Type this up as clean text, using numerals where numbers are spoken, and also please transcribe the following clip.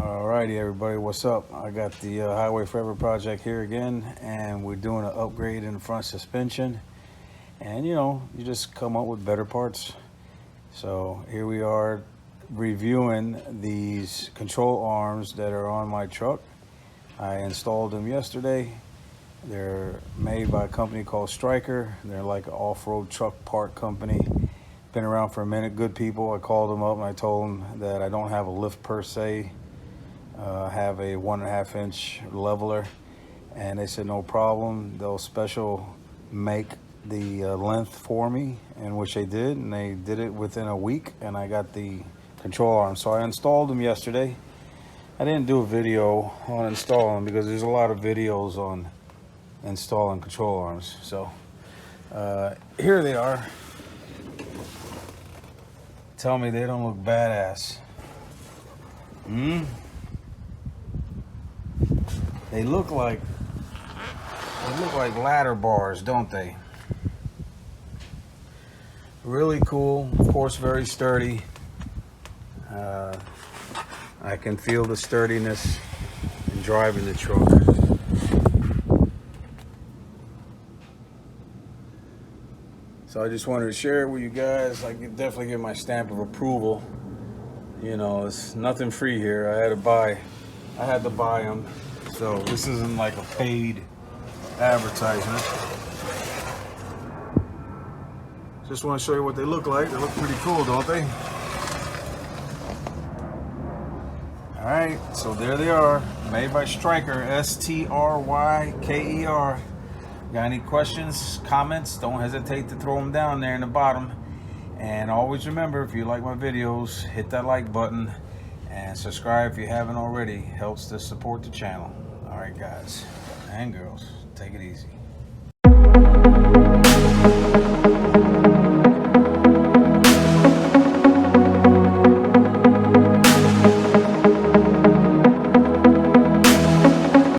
Alrighty, everybody, what's up? I got the Highway Forever project here again, and we're doing an upgrade in the front suspension. And you just come up with better parts. So here we are reviewing these control arms that are on my truck. I installed them yesterday. They're made by a company called Stryker. They're like an off-road truck part company. Been around for a minute, good people. I called them up and I told them that I don't have a lift per se. Have a 1.5 inch leveler, and they said no problem, they'll special make the length for me, and which they did, and they did it within a week, and I got the control arm. So I installed them yesterday. I didn't do a video on installing because there's a lot of videos on installing control arms. So here they are. Tell me they don't look badass. They look like ladder bars, don't they? Really cool, of course, very sturdy. I can feel the sturdiness in driving the truck. So I just wanted to share it with you guys. I can definitely give my stamp of approval. It's nothing free here. I had to buy them. So this isn't like a paid advertisement. Just want to show you what they look like. They look pretty cool, don't they? All right, so there they are, made by Stryker, S-T-R-Y-K-E-R. Got any questions, comments? Don't hesitate to throw them down there in the bottom. And always remember, if you like my videos, hit that like button and subscribe if you haven't already. Helps to support the channel. All right, guys and girls, take it easy.